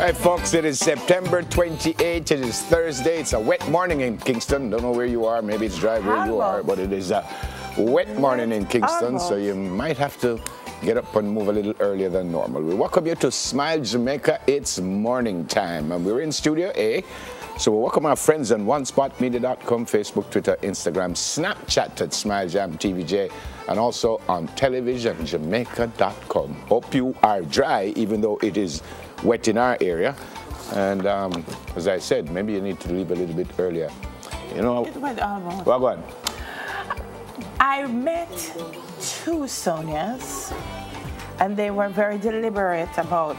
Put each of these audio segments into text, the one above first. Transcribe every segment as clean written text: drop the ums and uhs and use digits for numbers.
right, folks, it is September 28th. It is Thursday. It's a wet morning in Kingston. Don't know where you are. Maybe it's dry where you are, but it is a wet morning in Kingston, so you might have to get up and move a little earlier than normal. We welcome you to Smile Jamaica. It's morning time, and we're in Studio A. So we welcome our friends on OneSpotMedia.com, Facebook, Twitter, Instagram, Snapchat at SmileJamTVJ, and also on TelevisionJamaica.com. Hope you are dry, even though it is wet in our area. And as I said, maybe you need to leave a little bit earlier. You know, well, go on. I met two Sonias, and they were very deliberate about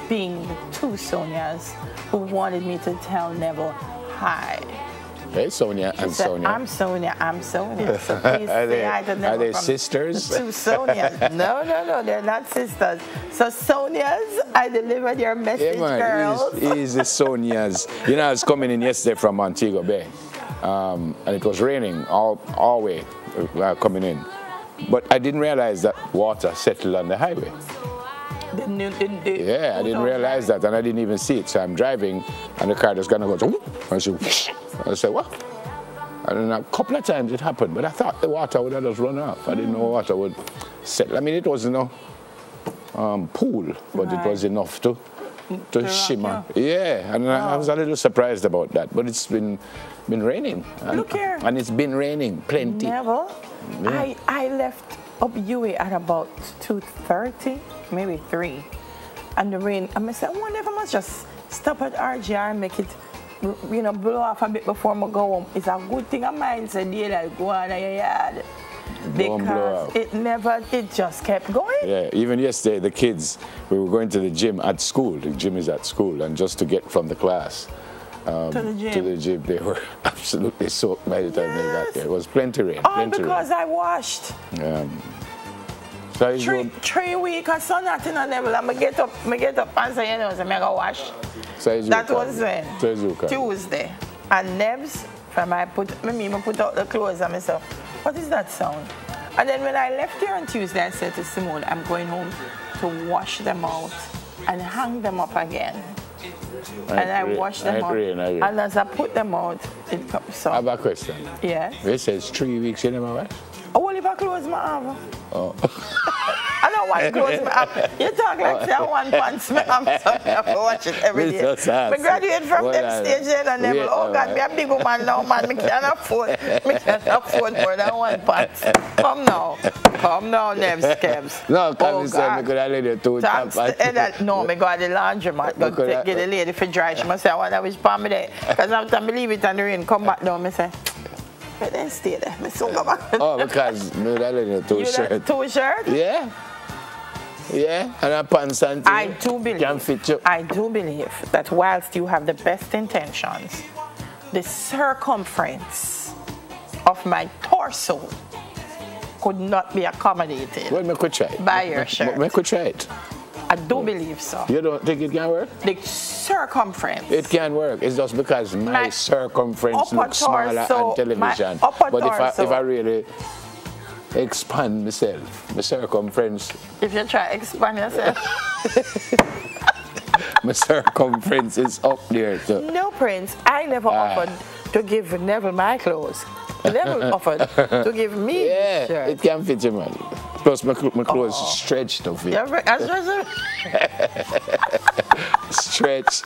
being the two Sonias who wanted me to tell Neville hi. Hey, Sonia and said, Sonia. I'm Sonia, I'm Sonia. So please say hi to Neville. Are they sisters? The two Sonias. No, they're not sisters. So Sonias, I delivered your message, girls. He's the Sonias. You know, I was coming in yesterday from Montego Bay, and it was raining all way coming in. But I didn't realize that water settled on the highway. Yeah, I didn't realize that, and I didn't even see it. So I'm driving, and the car just gonna go, and I said, what? And then a couple of times it happened, but I thought the water would have just run off. I didn't know water would settle. I mean, it wasn't no pool, but it was enough to shimmer. Yeah, and I was a little surprised about that. But it's been raining. Look here. And it's been raining plenty. Neville, yeah. I left up UA at about 2:30, maybe 3. And the rain, I said, I wonder if I must just stop at RGR and make it, you know, blow off a bit before I go home. It's a good thing of mine, so daylight go on in your yard. Because it just kept going. Yeah, even yesterday, the kids, we were going to the gym at school. The gym is at school, and just to get from the class to the gym, they were absolutely soaked by the time they got there. It was plenty rain. All because I washed. So 3 weeks of sun at in a level, and I get up and say, you know, so I go wash. That was when Tuesday. And Nebs, from I put out the clothes and myself, what is that sound? And then when I left here on Tuesday, I said to Simone, I'm going home to wash them out and hang them up again. And I washed them out. And as I put them out, it comes so. I have a question. Yes. It says 3 weeks, you never wash? Oh, well, if I close my arm. Oh. I don't want to close my arm. You talk like I want pants, my arm, so I have to watch it every day. I graduate from them stage and never, oh God, me a big woman now, man, me can't afford more than one pants. Come now, Nebs, Kebs. No, because you said me could have laid you two pants. No, me go to the laundromat, go get the lady for dry. She must say, I wonder which part me there. Because after I leave it and the rain come back down, me say, but then stay there. Oh, because me would have laid you two shirts. Two shirts? Yeah. Yeah, and a pants and I do believe that whilst you have the best intentions, the circumference of my torso could not be accommodated. Well, me could try it. By your shirt. Me could try it. I do believe so. You don't think it can work? The circumference. It can work. It's just because my circumference looks smaller on television. But if I really expand myself, my circumference. If you try to expand yourself. My circumference is up there too. No, Prince, I never offered to give Neville my clothes. Neville offered to give me his shirt. It can fit you, man. Plus my clothes stretch to fit. Stretch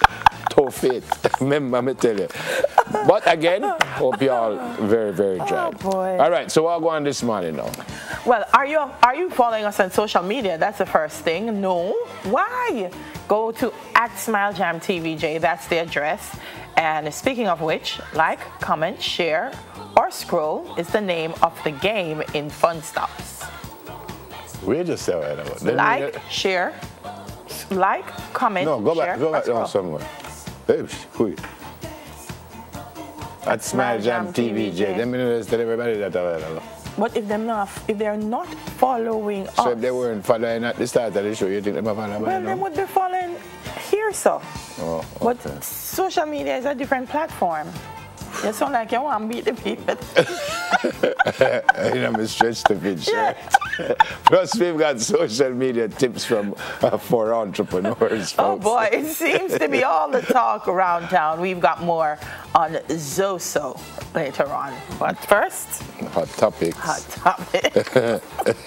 to fit. Remember me tell you. But again, hope you all very, very dry. Oh boy. All right, so what go on this morning now? Well, are you following us on social media? That's the first thing. No. Why? Go to @SmileJamTVJ. That's the address. And speaking of which, like, comment, share, or scroll is the name of the game in Fun Stops. We just say right about like, share, comment, no, go share, back down somewhere. Hey, quick. @SmileJamTVJ. Let me know tell everybody that. But if they're not following us. So if they weren't following at the start of the show, you think they might follow? Well, they would be following here, so. Oh, okay. But social media is a different platform. You sound like you want to beat the people. I'm stretched to fit shirt. Plus, we've got social media tips from for entrepreneurs. Oh boy, it seems to be all the talk around town. We've got more on Zoso later on. But first, hot topics. Hot topic.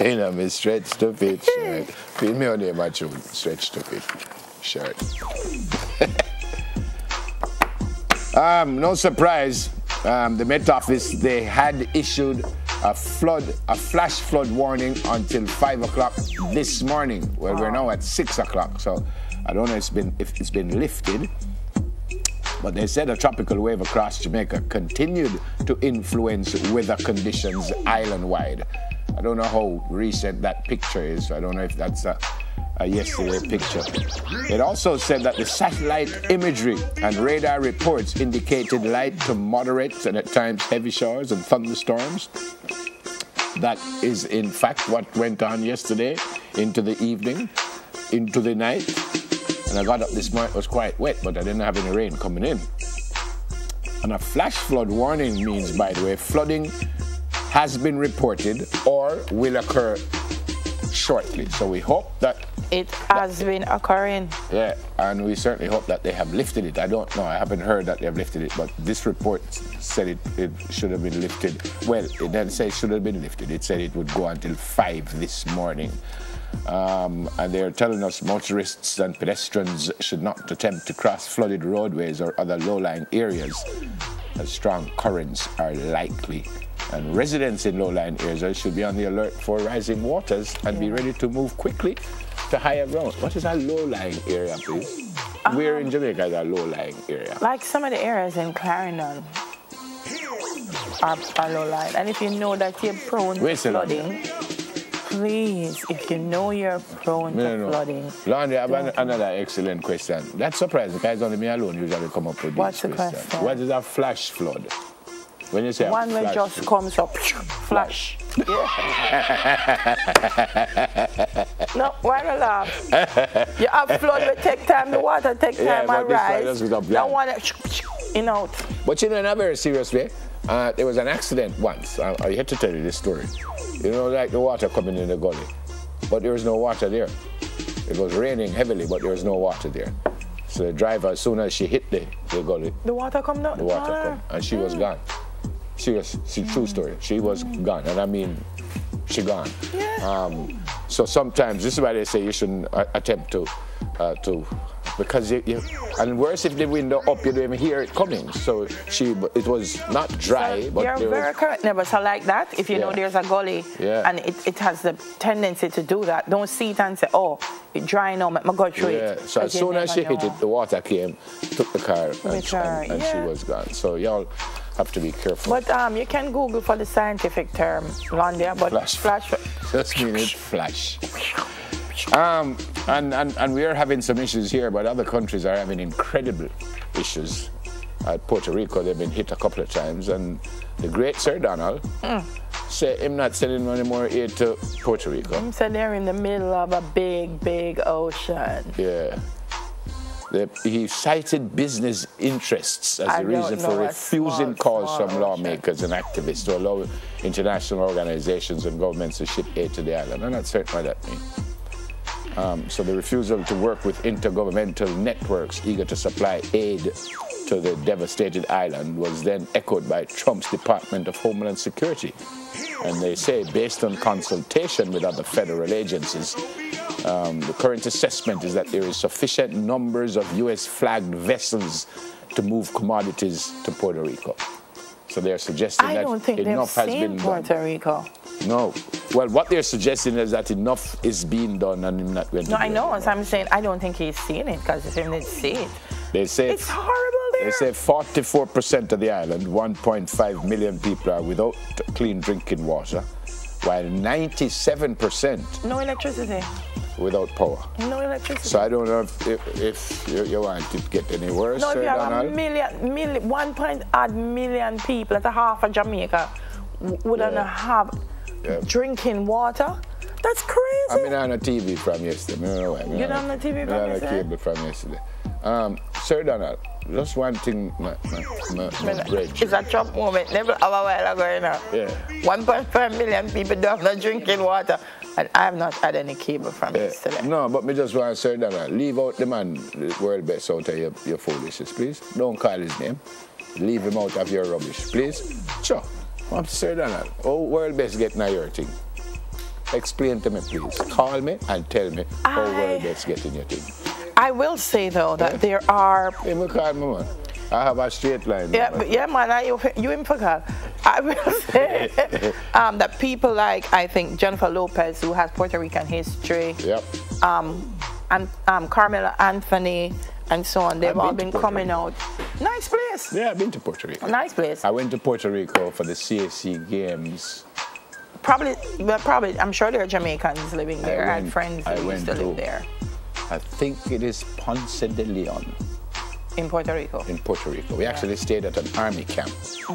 I'm stretched to fit shirt. Feel me on the my tune. Stretched to fit shirt. No surprise. The Met Office, they had issued a flash flood warning until 5 o'clock this morning. Well, we're now at 6 o'clock, so I don't know if it's been lifted. But they said a tropical wave across Jamaica continued to influence weather conditions island-wide. I don't know how recent that picture is. So I don't know if that's a yesterday picture. It also said that the satellite imagery and radar reports indicated light to moderate and at times heavy showers and thunderstorms. That is in fact what went on yesterday into the evening, into the night. And I got up this morning, it was quite wet, but I didn't have any rain coming in. And a flash flood warning means, by the way, flooding has been reported or will occur shortly. So we hope that it has been occurring. Yeah, and we certainly hope that they have lifted it. I don't know, I haven't heard that they have lifted it, but this report said it should have been lifted. Well, it didn't say it should have been lifted. It said it would go until 5 this morning. And they're telling us motorists and pedestrians should not attempt to cross flooded roadways or other low-lying areas, as strong currents are likely. And residents in low-lying areas should be on the alert for rising waters and be ready to move quickly to higher ground. What is a low-lying area, please? Where in Jamaica is a low-lying area? Like some of the areas in Clarendon are low-lying. And if you know that you're prone to flooding, please, if you know you're prone to flooding. Lonnie, I have another excellent question. That's surprising because only me alone usually come up with What's this question. Question? What is a flash flood? When you say one that just comes up, flash. Yeah. No, why not laugh? You have flood, but take time, the water take time and rise. Don't want it in out. But you know, in a very serious way, there was an accident once. I had to tell you this story. You know, like the water coming in the gully, but there was no water there. It was raining heavily, but there was no water there. So the driver, as soon as she hit the gully, the water come down. The water come, and she was gone. Serious, true story. She was gone, and I mean, she gone. Yeah. So sometimes this is why they say you shouldn't attempt to, because and worse if the window up, you don't even hear it coming. So it was not dry, so but you're very correct. Never so like that. If you know there's a gully and it has the tendency to do that, don't see it and say, oh, it's dry now, make me go through it. So as soon as she hit it, the water came, took the car, and she was gone. So y'all have to be careful. But you can Google for the scientific term, Londia, but flash. Just mean it flash. And we are having some issues here, but other countries are having incredible issues. At Puerto Rico, they've been hit a couple of times, and the great Sir Donald said him not sending any more aid to Puerto Rico. He said they're in the middle of a big ocean. Yeah. He cited business interests as the reason for refusing calls from lawmakers and activists to allow international organizations and governments to ship aid to the island. I'm not certain what that means. So the refusal to work with intergovernmental networks eager to supply aid to the devastated island was then echoed by Trump's Department of Homeland Security. And they say, based on consultation with other federal agencies, the current assessment is that there is sufficient numbers of U.S. flagged vessels to move commodities to Puerto Rico. So they're suggesting that enough has been done. Puerto Rico. No. Well, what they're suggesting is that enough is being done and I'm not going to do it. No, I know. As I'm saying, I don't think he's seeing it because if he didn't see it, they say it's horrible there. They say 44% of the island, 1.5 million people, are without clean drinking water, while 97% no electricity. Without power. No electricity. So I don't know if you want to get any worse. No, if you have a million, 1.8 million people, that's a half of Jamaica, wouldn't have drinking water. That's crazy. I mean, on a TV from yesterday. You don't on the TV from yesterday? On a cable from yesterday. Sir Donald, just one thing, my bread. It's a Trump moment. Never a while ago, you know. Yeah. 1.5 million people don't have no drinking water. And I have not had any cable from yesterday. No, but me just want to say that leave out the man, the world best out of your foolishness, please. Don't call his name. Leave him out of your rubbish, please. Sure. I'm saying that. Oh, world best getting your thing. Explain to me, please. Call me and tell me how world best getting your thing. I will say though that there are. Hey, me call me, man. I have a straight line. Yeah, but yeah, man. You in for call. I will say that people like, I think, Jennifer Lopez, who has Puerto Rican history, and Carmela Anthony, and so on, they've all been coming out. Nice place. Yeah, I've been to Puerto Rico. Nice place. I went to Puerto Rico for the CAC Games. Probably, I'm sure there are Jamaicans living there. I had friends who used to live there. I think it is Ponce de Leon. In Puerto Rico? In Puerto Rico. We actually stayed at an army camp. So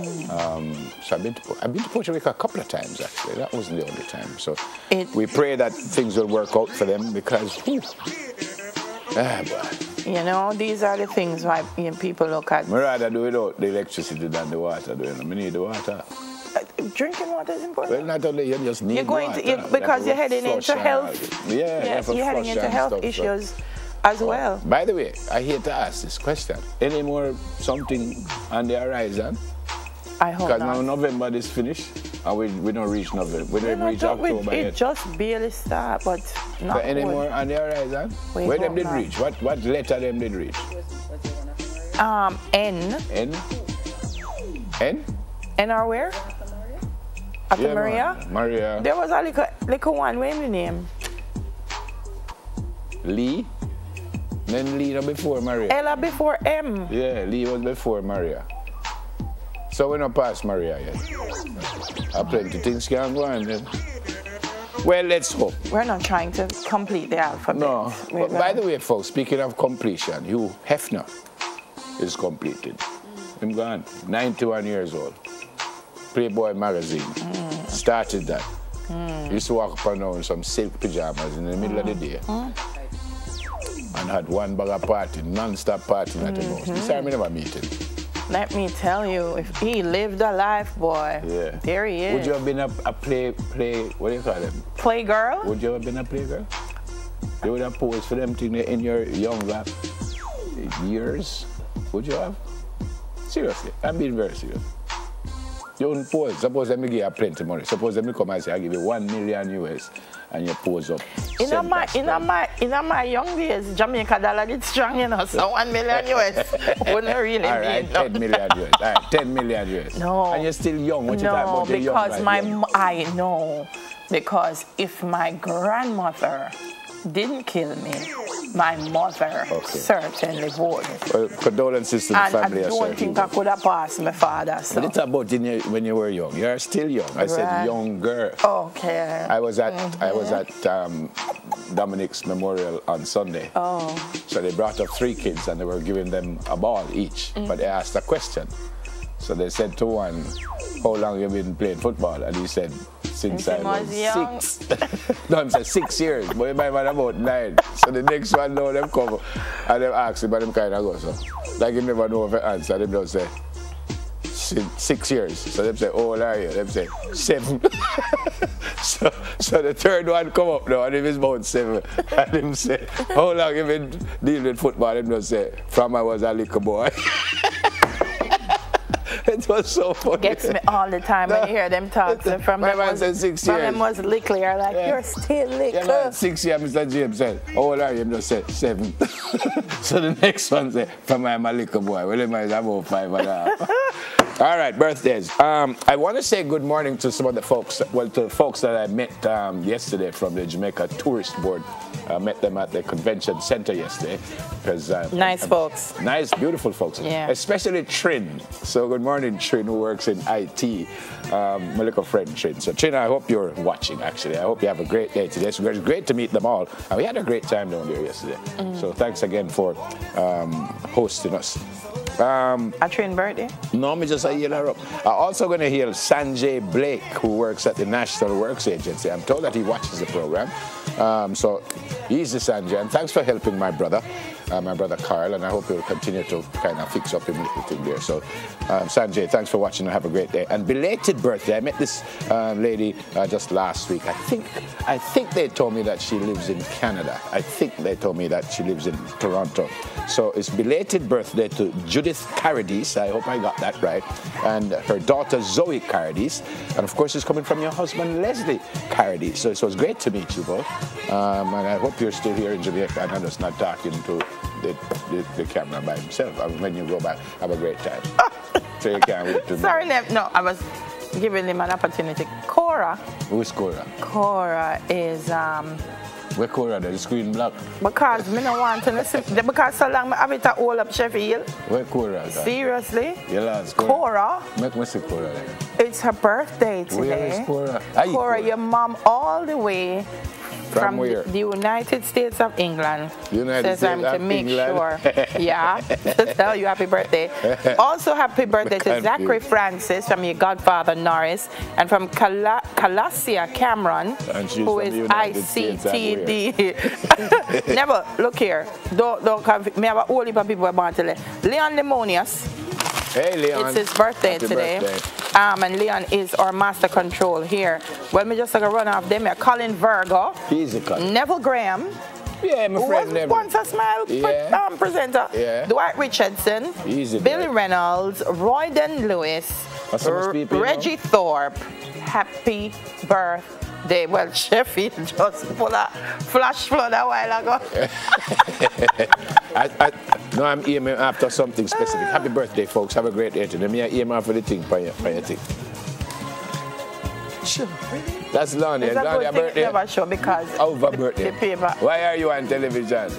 I've been to Puerto Rico a couple of times, actually. That wasn't the only time. So we pray that things will work out for them because, boy. You know, these are the things why people look at. I'd rather do without the electricity than the water. I need the water. Drinking water is important. Well, not only you just need water. Because you're heading into health. Yes, you're heading into health issues as well. By the way, I hate to ask this question. Any more something on the horizon? I hope not. Because now November is finished, and we don't reach November. We don't reach October yet. It just barely start, but not so any more on the horizon? Where them did reach? What letter them did reach? N. N? N? N or where? After Maria? Man. Maria. There was a little one. What's the name? Lee? Then Lee before Maria. Ella before M. Yeah, Lee was before Maria. So we're not past Maria yet. Plenty things can go on then. Well, let's hope. We're not trying to complete the alphabet. No. But by the way, folks, speaking of completion, Hugh Hefner is completed. I'm gone. 91 years old. Playboy magazine. Started that. Used to walk up and down in some silk pajamas in the middle of the day. And had one bag of party, non-stop partying at the house. This time I never meet him. Let me tell you, if he lived a life, boy, there he is. Would you have been a play, what do you call them? Playgirl? Would you have been a playgirl? You would have posed for them in your younger years? Would you have? Seriously, I'm being very serious. You wouldn't pose. Suppose let me give you plenty of money. Suppose let me come and say I give you $1 million US and you pose up. In my young days, Jamaica dollar did strong, you know, so $1 million US wouldn't really all right, mean 10 million US. All right, 10 million US. No. And you're still young. What you talking about? Because I know. Because if my grandmother didn't kill me, my mother certainly would. Well, condolences to the family. I don't think I could have passed my father. So. But it's about when you were young. You're still young. I said younger. Okay. I was at Dominic's memorial on Sunday. Oh. So they brought up 3 kids and they were giving them a ball each. But they asked a question. So they said to one, how long have you been playing football? And he said, since I was 6. No, I said 6 years, but he might have about 9. So the next one, now them come and them ask him, but them kind of go so. Like you never know if I answer, them don't say 6 years. So them say, how old are you? Them say 7. so the third one come up now, and him is about 7. And him say, how long have you been dealing with football? Them don't say, from I was a little boy. It was so funny. Gets me all the time when you hear them talk. So from them was 6 years. From them was little, you're like, you're still little. Yeah, man, 6 years, Mr. James said, how old are you? He just said 7. So the next one said, from I'm a little boy. Well, he might have about 5.5. All right, birthdays. I want to say good morning to some of the folks, to the folks that I met yesterday from the Jamaica Tourist Board. I met them at the convention center yesterday. Nice folks. Nice, beautiful folks. Yeah. Especially Trin. So good morning, Trin, who works in IT. My little friend, Trin. So Trin, I hope you're watching, actually. I hope you have a great day today. So it's great to meet them all. And we had a great time down there yesterday. So thanks again for hosting us. A train birthday? No, me just hail her up. I'm also going to hail Sanjay Blake, who works at the National Works Agency. I'm told that he watches the program. So he's the Sanjay. And thanks for helping my brother Carl. And I hope he'll continue to kind of fix up him little thing there. So Sanjay, thanks for watching and have a great day. And belated birthday. I met this lady just last week. I think they told me that she lives in Canada. I think they told me that she lives in Toronto. So it's belated birthday to Judith Caradis. I hope I got that right. And her daughter Zoe Caradis. And of course, it's coming from your husband Leslie Caradis. So it was great to meet you both. And I hope you're still here in Jamaica and I'm just not talking to the camera by himself. When you go back, have a great time. So you can't wait to Sorry, no, I was giving him an opportunity. Cora. Who's Cora? Cora is where Cora? The screen black. Because me no want to listen. Because so long I have it at all up Sheffield. Where Cora? Seriously? Yeah, lads. Cora. Make me see Cora there. It's her birthday today. Where is Cora? Cora, your mom all the way from where? The United States of England. United States to make sure, yeah, to tell you happy birthday. Also happy birthday to Zachary Francis from your godfather Norris, and from Calasia Cameron, who is ICTD. Never, look here, don't confuse me. I have a whole heap of people about to Leon Lemonius. Hey, Leon. It's his birthday happy today. Birthday. And Leon is our master control here. Well, me just like a run off them. Colin Virgo. He's a Colin. Neville Graham. Yeah, my friend Neville. Once a smile presenter. Yeah. Dwight Richardson. Easy. Billy Reynolds. Royden Lewis. Reggie Thorpe. Happy birthday. Well, Sheffield just pulled a flash flood a while ago. No, I'm aiming after something specific. Happy birthday, folks. Have a great day today. Me aim after the thing for your thing. Sure. That's Lonnie. It's a good thing it never show because over birthday. The paper. Why are you on television?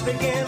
Begin.